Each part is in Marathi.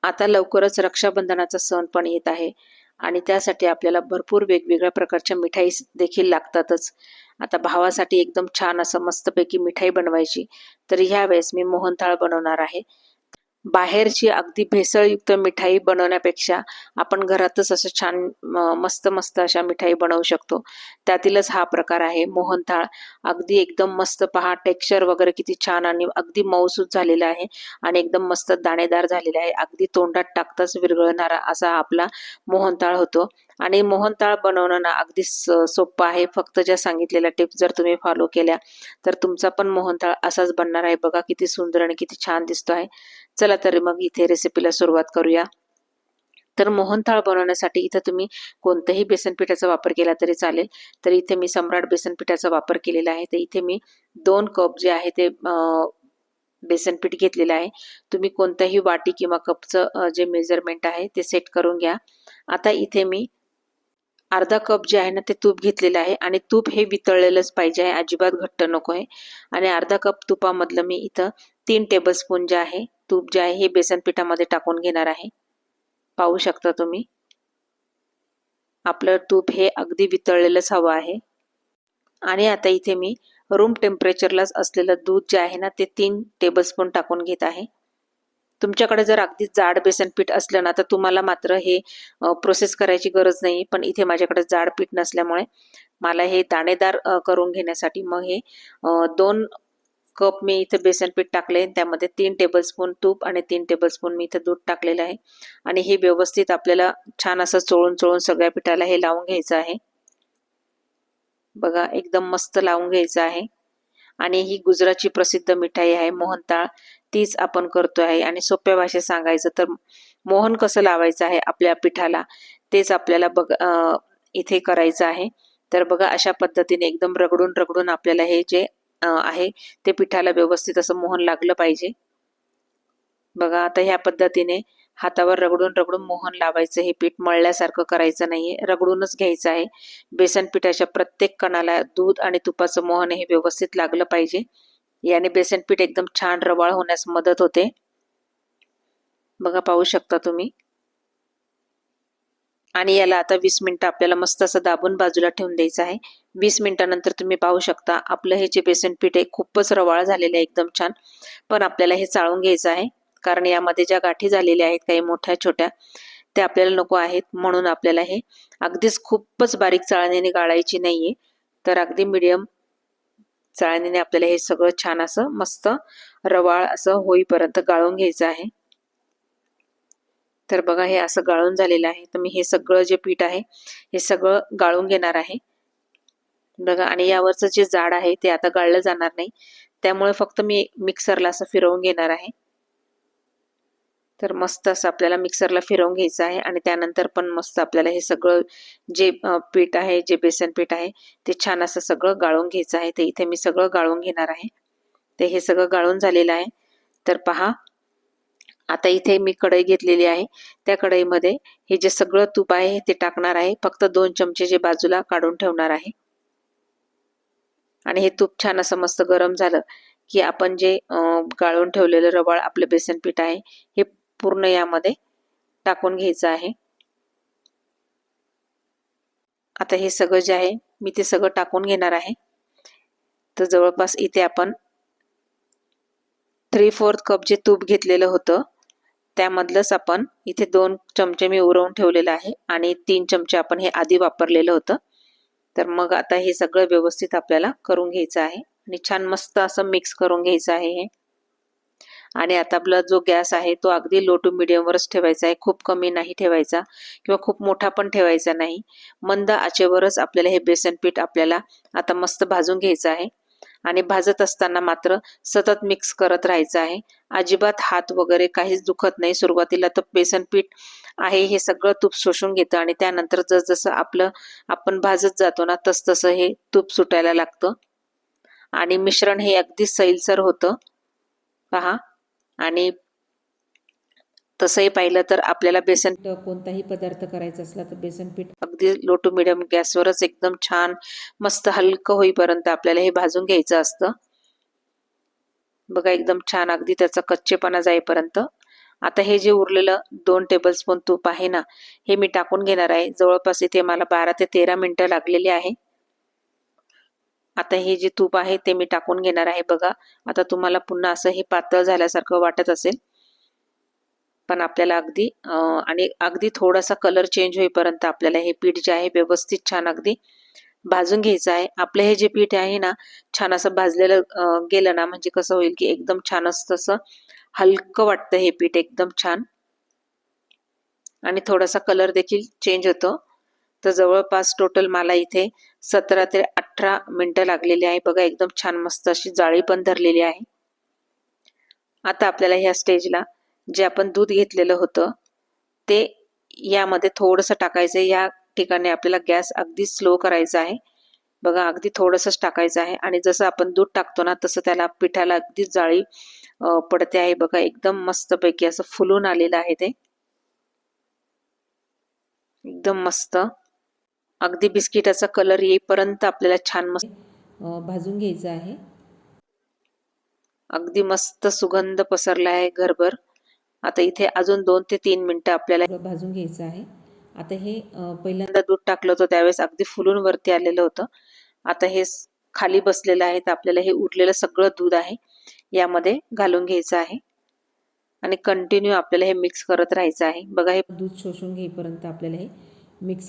आता लवकरच रक्षाबंधनाचा सण पण येत आहे आणि त्यासाठी आपल्याला भरपूर वेगवेगळ्या प्रकारच्या मिठाई देखील लागतातच. आता भावासाठी एकदम छान असं मस्तपैकी मिठाई बनवायची, तर ह्या वेळेस मी मोहनथाळ बनवणार आहे. बाहेरची अगदी भेसळयुक्त मिठाई बनवण्यापेक्षा आपण घरातच असं छान मस्त मस्त अशा मिठाई बनवू शकतो. त्यातीलच हा प्रकार आहे मोहनथाळ. अगदी एकदम मस्त पहा, टेक्स्चर वगैरे किती छान आणि अगदी मऊसूत झालेला आहे आणि एकदम मस्त दाणेदार झालेला आहे. अगदी तोंडात टाकताच विरघळणारा असा आपला मोहनथाळ होतो. आणि मोहनथाळ बनवणं ना अगदी सोपं आहे. फक्त ज्या सांगितलेल्या टिप्स जर तुम्ही फॉलो केल्या तर तुमचा पण मोहनथाळ असाच बनणार आहे. बघा किती सुंदर आणि किती छान दिसतो आहे. चला तर मग इथे रेसिपीला सुरुवात करूया. तर मोहनथाळ बनवण्यासाठी इथं तुम्ही कोणत्याही बेसन पिठाचा वापर केला तरी चालेल. तर इथे मी सम्राट बेसन पिठाचा वापर केलेला आहे. तर इथे मी 2 कप जे आहे ते बेसन पीठ घेतलेलं आहे. तुम्ही कोणत्याही वाटी किंवा कपचं जे मेजरमेंट आहे ते सेट करून घ्या. आता इथे मी अर्धा कप जे आहे ना ते तूप घेतलेलं आहे आणि तूप हे वितळलेलंच पाहिजे आहे, अजिबात घट्ट नको आहे. आणि अर्धा कप तुपामधलं मी इथं 3 टेबलस्पून जे आहे तूप जे आहे हे बेसन पिठामध्ये टाकून घेणार आहे. पाहू शकता तुम्ही, आपलं तूप हे अगदी वितळलेलंच हवं आहे. आणि आता इथे मी रूम टेम्परेचरलाच असलेलं दूध जे आहे ना ते 3 टेबलस्पून टाकून घेत आहे. तुमच्याकडे जर अगदी जाड बेसन पीठ असलं ना तर तुम्हाला मात्र हे प्रोसेस करायची गरज नाही. पण इथे माझ्याकडे जाड पीठ नसल्यामुळे मला हे दाणेदार करून घेण्यासाठी मग हे 2 कप मी इथे बेसन पीठ टाकले. त्यामध्ये 3 टेबलस्पून तूप आणि 3 टेबलस्पून मी इथे दूध टाकलेलं आहे. आणि हे व्यवस्थित आपल्याला छान असं चोळून चोळून सगळ्या पिठाला हे लावून घ्यायचं आहे. बघा एकदम मस्त लावून घ्यायचं आहे. आणि ही गुजरातची प्रसिद्ध मिठाई आहे मोहनथाळ, तीच आपण करतो आहे. आणि सोप्या भाषेत सांगायचं तर मोहन कसं लावायचं आहे आपल्या पिठाला तेच आपल्याला इथे करायचं आहे. तर बघा अशा पद्धतीने एकदम रगडून रगडून आपल्याला हे जे आहे ते पिठाला व्यवस्थित असं मोहन लागलं पाहिजे. बघा आता ह्या पद्धतीने हातावर रगडून रगडून मोहन लावायचं. हे पीठ मळल्यासारखं करायचं नाहीये, रगडूनच घ्यायचं आहे. बेसन पिठाच्या प्रत्येक कणाला दूध आणि तुपाचं मोहन हे व्यवस्थित लागलं पाहिजे. याने बेसन पीठ एकदम छान रवाळ होण्यास मदत होते. बघा पाहू शकता तुम्ही. आणि याला आता 20 मिनिटं आपल्याला मस्त असं दाबून बाजूला ठेवून द्यायचं आहे. 20 मिनिटानंतर तुम्ही पाहू शकता आपलं हे जे बेसन पीठ आहे खूपच रवाळ झालेलं आहे एकदम छान. पण आपल्याला हे चाळून घ्यायचं आहे, कारण यामध्ये ज्या गाठी झालेल्या आहेत काही मोठ्या छोट्या त्या आपल्याला नको आहेत. म्हणून आपल्याला हे अगदीच खूपच बारीक चाळणीने गाळायची नाहीये, तर अगदी मीडियम चाळणीने आपल्याला हे सगळं छान असं मस्त रवाळ असं होईपर्यंत गाळून घ्यायचं आहे. तर बघा हे असं गाळून झालेलं आहे. तर मी हे सगळं जे पीठ आहे हे सगळं गाळून घेणार आहे. बघा आणि यावरचं जे जाड आहे ते आता गाळलं जाणार नाही, त्यामुळे फक्त मी मिक्सरला असं फिरवून घेणार आहे. तर मस्त असं आपल्याला मिक्सरला फिरवून घ्यायचं आहे. आणि त्यानंतर पण मस्त आपल्याला हे सगळं जे पीठ आहे, जे बेसन पीठ आहे ते छान असं सगळं गाळून घ्यायचं आहे. तर इथे मी सगळं गाळून घेणार आहे. ते हे सगळं गाळून झालेलं आहे. तर पहा आता इथे मी कढई घेतलेली आहे. त्या कढईमध्ये हे जे सगळं तूप आहे ते टाकणार आहे. फक्त 2 चमचे जे बाजूला काढून ठेवणार आहे. आणि हे तूप छान असं मस्त गरम झालं की आपण जे गाळून ठेवलेलं रवाळ आपलं बेसन पीठ आहे हे पूर्ण यामध्ये टाकून घ्यायचं आहे. आता हे सगळं जे आहे मी ते सगळं टाकून घेणार आहे. तर जवळपास इथे आपण 3/4 कप जे तूप घेतलेलं होतं त्यामधलंच आपण इथे 2 चमचे मी उरवून ठेवलेलं आहे आणि 3 चमचे आपण हे आधी वापरलेलं होतं. तर मग आता हे सगळं व्यवस्थित आपल्याला करून घ्यायचं आहे आणि छान मस्त असं मिक्स करून घ्यायचं आहे हे. आणि आता आपला जो गॅस आहे तो अगदी लो टू मीडियम वरच ठेवायचा आहे. खूप कमी नाही ठेवायचा किंवा खूप मोठा पण ठेवायचा नाही. मंद आचेवरच आपल्याला हे बेसन पीठ आपल्याला आता मस्त भाजून घ्यायचं आहे. आणि भाजत असताना मात्र सतत मिक्स करत राहायचं आहे. अजिबात हात वगैरे काहीच दुखत नाही. सुरुवातीला तर बेसन पीठ आहे हे सगळं तूप शोषून घेतं आणि त्यानंतर जसजसं आपण भाजत जातो ना तसतसं हे तूप सुटायला लागतं आणि मिश्रण हे अगदी सैलसर होतं पहा. आणि तसंही पाहिलं तर आपल्याला बेसन कोणताही पदार्थ करायचा असला तर बेसन पीठ अगदी लो टू मिडियम गॅसवरच एकदम छान मस्त हलकं होईपर्यंत आपल्याला हे भाजून घ्यायचं असतं. बघा एकदम छान अगदी त्याचा कच्चेपणा जाईपर्यंत आता हे जे उरलेलं 2 टेबलस्पून तूप आहे ना, हे मी टाकून घेणार आहे. जवळपास इथे मला 12 ते 13 मिनिटं लागलेली आहे. आता हे जे तूप आहे ते मी टाकून घेणार आहे. बघा, आता तुम्हाला पुन्हा असं हे पातळ झाल्यासारखं वाटत असेल, पण आपल्याला अगदी थोडासा कलर चेंज होईपर्यंत आपल्याला हे पीठ जे आहे व्यवस्थित छान अगदी भाजून घ्यायचं आहे. आपलं हे जे पीठ आहे ना, छान असं भाजलेलं गेलं ना, म्हणजे कसं होईल की एकदम छान असं हलकं वाटतं हे पीठ, एकदम छान. आणि थोडासा कलर देखील चेंज होतो. तर जवळपास टोटल मला इथे 17 ते 18 मिनिटं लागलेली आहे. बघा, एकदम छान मस्त अशी जाळी पण धरलेली आहे. आता आपल्याला ह्या स्टेजला जे आपण दूध घेतलेलं होतं ते यामध्ये थोडंसं टाकायचं आहे. या ठिकाणी आपल्याला गॅस अगदी स्लो करायचा आहे. बघा, अगदी थोडंसंच टाकायचं आहे आणि जसं आपण दूध टाकतो ना, तसं त्याला पिठाला अगदी जाळी पडते आहे. बघा, एकदम मस्तपैकी असं फुलून आलेलं आहे ते, एकदम मस्त. अगदी बिस्किटाचा कलर येईपर्यंत आपल्याला छान मस्त भाजून घ्यायचं आहे. अगदी मस्त सुगंध पसरला आहे घरभर. आता इथे अजून 2 ते 3 मिनिटं आपल्याला भाजून घ्यायचं आहे. आता हे पहिल्यांदा दूध टाकलं होतं त्यावेळेस अगदी फुलून वरती आलेलं होतं. आता हे खाली बसलेलं आहे, तर आपल्याला हे उरलेलं सगळं दूध आहे यामध्ये घालून घ्यायचं आहे आणि कंटिन्यू आपल्याला हे मिक्स करत राहायचं आहे. बघा, हे दूध शोषून घेईपर्यंत आपल्याला हे मिक्स.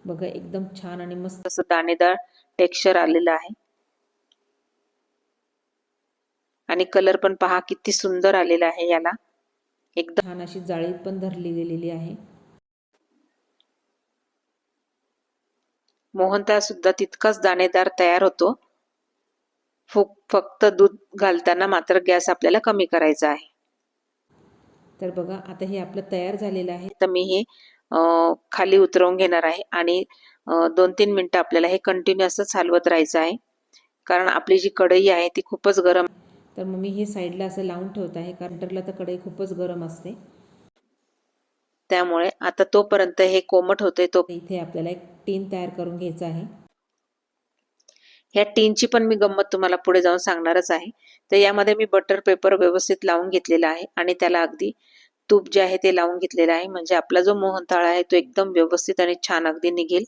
बघा, एकदम छान आणि मस्त असं दाणेदार टेक्स्चर आलेलं आहे आणि कलर पण पहा किती सुंदर आलेला आहे याला. एकदम छान अशी जाळी पण धरली गेलेली आहे. मोहनताळ सुद्धा तितकाच दाणेदार तयार होतो. फक्त दूध घालताना मात्र गॅस आपल्याला कमी करायचा आहे. तर बघा, आता हे आपलं तयार झालेलं आहे. तर मी हे खाली उतरवून घेणार आहे आणि 2-3 मिनिटं आपल्याला हे कंटिन्यू असंच हलवत राहायचं आहे, कारण आपली जी कढई आहे ती खूपच गरम. तर मग मी हे साईडला असं लावून ठेवत आहे, कारण नंतरला तर कढई खूपच गरम असते. त्यामुळे आता तोपर्यंत हे कोमट होते, तो इथे आपल्याला एक टीन तयार करून घ्यायचा आहे. ह्या टीनची पण मी गंमत तुम्हाला पुढे जाऊन सांगणारच आहे. तर यामध्ये मी बटर पेपर व्यवस्थित लावून घेतलेला आहे आणि त्याला अगदी तूप जे आहे ते लावून घेतलेलं आहे, म्हणजे आपला जो मोहनताळ आहे तो एकदम व्यवस्थित आणि छान अगदी निघेल.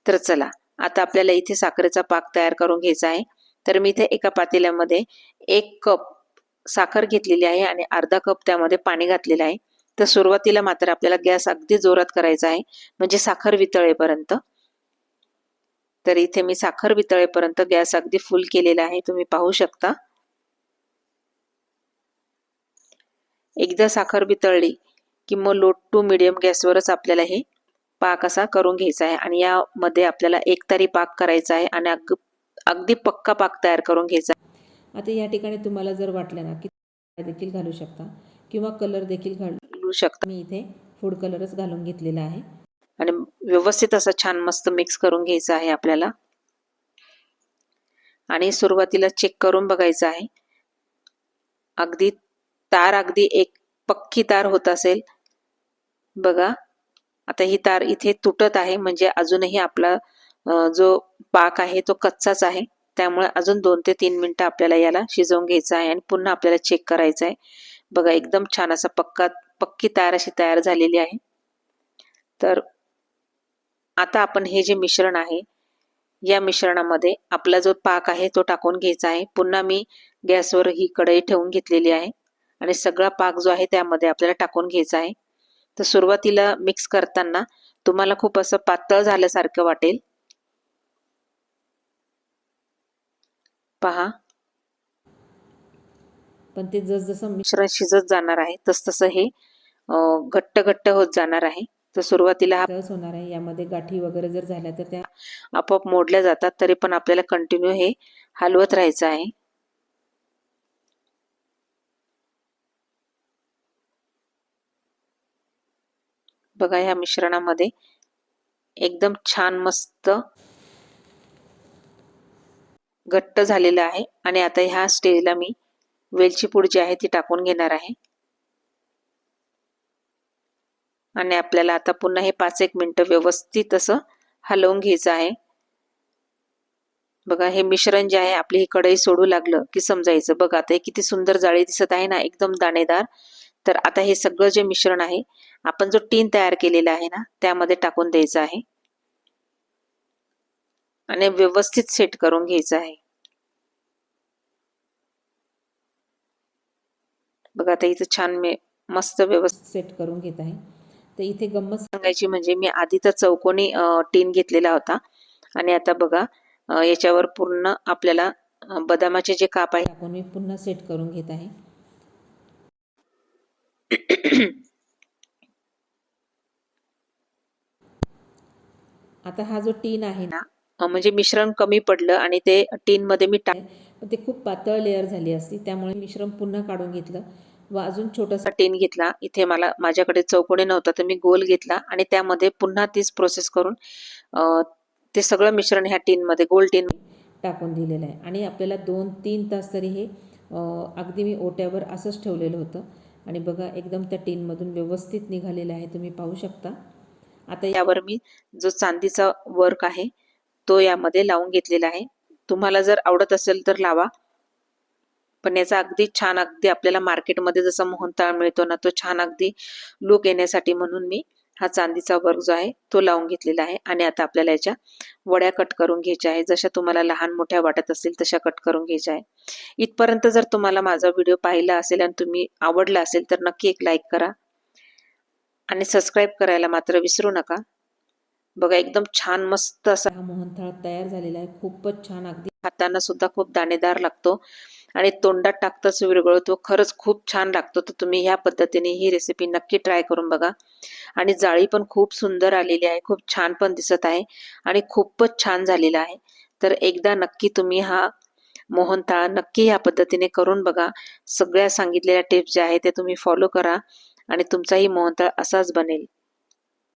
तर चला, आता आपल्याला इथे साखरेचा पाक तयार करून घ्यायचा आहे. तर मी इथे एका पातेल्यामध्ये 1 कप साखर घेतलेली आहे आणि अर्धा कप त्यामध्ये पाणी घातलेलं आहे. तर सुरुवातीला मात्र आपल्याला गॅस अगदी जोरात करायचा आहे, म्हणजे साखर वितळेपर्यंत. तर इथे मी साखर वितळेपर्यंत गॅस अगदी फुल केलेला आहे, तुम्ही पाहू शकता. एकदा साखर वितळली की मग लो टू मीडियम गॅसवरच आपल्याला हे पाक असा करून घ्यायचा आहे आणि यामध्ये आपल्याला एकतारी पाक करायचा आहे आणि अगदी पक्का पाक तयार करून घ्यायचा आहे. आता या ठिकाणी तुम्हाला जर वाटलं ना की देखील घालू शकता किंवा कलर देखील घालू शकता. मी इथे फूड कलरच घालून घेतलेला आहे आणि व्यवस्थित असं छान मस्त मिक्स करून घ्यायचं आहे आपल्याला. आणि सुरुवातीला चेक करून बघायचं आहे, अगदी तार अगदी एक पक्की तार होत असेल. बघा, आता ही तार इथे तुटत आहे, म्हणजे अजूनही आपला जो पाक आहे तो कच्चाच आहे. त्यामुळे अजून 2 ते 3 मिनिटं आपल्याला याला शिजवून घ्यायचं आहे आणि पुन्हा आपल्याला चेक करायचं आहे. बघा, एकदम छान असा पक्की तार अशी तयार झालेली आहे. तर आता आपण हे जे मिश्रण आहे या मिश्रणामध्ये आपला जो पाक आहे तो टाकून घ्यायचा आहे. पुन्हा मी गॅसवर ही कढई ठेवून घेतलेली आहे आणि सगळा पाक जो आहे त्यामध्ये आपल्याला टाकून घ्यायचा आहे. तर सुरुवातीला मिक्स करताना तुम्हाला खूप असं पातळ झाल्यासारखं वाटेल. पहा, पण ते जसजसं मिश्रण शिजत जाणार आहे तसतसं हे घट्ट घट्ट होत जाणार आहे. तर सुरुवातीला हा होणार आहे, यामध्ये गाठी वगैरे जर झाल्या तर त्या आपोआप मोडल्या जातात. तरी पण आपल्याला कंटिन्यू हे हलवत राहायचं आहे. बघा, ह्या मिश्रणामध्ये एकदम छान मस्त घट्ट झालेलं आहे आणि आता ह्या स्टेजला मी वेलची पूड जी आहे ती टाकून घेणार आहे आणि आपल्याला आता पुन्हा हे 5-1 मिनिटं व्यवस्थित असं हलवून घ्यायचं आहे. बघा हे मिश्रण जे आहे आपली ही कढई सोडू लागलं की समजायचं. बघा आता हे किती सुंदर जाळी दिसत आहे ना, एकदम दाणेदार. तर आता हे सगळं जे मिश्रण आहे आपण जो टीन तयार केलेला आहे ना त्यामध्ये टाकून द्यायचं आहे आणि व्यवस्थित सेट करून घ्यायचं आहे. बघा आता इथं छान मी मस्त व्यवस्थित सेट करून घेत आहे. तर इथे गंमत सांगायची म्हणजे मी आधी तर चौकोनी टीन घेतलेला होता आणि आता बघा याच्यावर पूर्ण आपल्याला बदामाचे जे काप आहे टाकून मी पुन्हा सेट करून घेत आहे. आता हा जो टीन आहे ना म्हणजे मिश्रण कमी पडलं आणि ते टीन मध्ये मी ते खूप पातळ लेअर झाली असती, त्यामुळे मिश्रण पुन्हा काढून घेतलं व अजून छोटासा टीन घेतला. इथे माझ्याकडे चौकोनी नव्हता तर मी गोल घेतला आणि त्यामध्ये पुन्हा तीच प्रोसेस करून ते सगळं मिश्रण ह्या टीन मध्ये गोल टीन टाकून दिलेलं आहे. आणि आपल्याला 2-3 तास तरी हे अगदी मी ओट्यावर असंच ठेवलेलं होतं आणि बघा एकदम त्या टीनमधून व्यवस्थित निघालेलं आहे, तुम्ही पाहू शकता. आता यावर मी जो चांदीचा वर्क आहे तो यामध्ये लावून घेतलेला आहे. तुम्हाला जर आवडत असेल तर लावा, पण याचा अगदी छान अगदी आपल्याला मार्केटमध्ये जसा मोहनताळ मिळतो ना तो छान अगदी लुक येण्यासाठी म्हणून मी हा चांदीचा वर्क जो आहे तो लावून घेतलेला आहे. आणि आता आपल्याला याच्या वड्या कट करून घ्यायच्या आहे. जशा तुम्हाला लहान मोठ्या वाटत असतील तशा कट करून घ्यायच्या आहे. इथपर्यंत जर तुम्हाला माझा व्हिडिओ पाहिला असेल आणि तुम्ही आवडला असेल तर नक्की एक लाईक करा आणि सबस्क्राईब करायला मात्र विसरू नका. बघा एकदम छान मस्त असा हा मोहनथाळ तयार झालेला आहे. खूपच छान, अगदी खाताना सुद्धा खूप दाणेदार लागतो आणि तोंडात टाकताच विरघळतो. खरंच खूप छान लागतो. तर तुम्ही ह्या पद्धतीने ही रेसिपी नक्की ट्राय करून बघा. आणि जाळी पण खूप सुंदर आलेली आहे, खूप छान पण दिसत आहे आणि खूपच छान झालेला आहे. तर एकदा नक्की तुम्ही हा मोहनथाळ नक्की ह्या पद्धतीने करून बघा. सगळ्या सांगितलेल्या टिप्स ज्या आहेत ते तुम्ही फॉलो करा आणि तुमचाही मोहनथाळ असाच बनेल.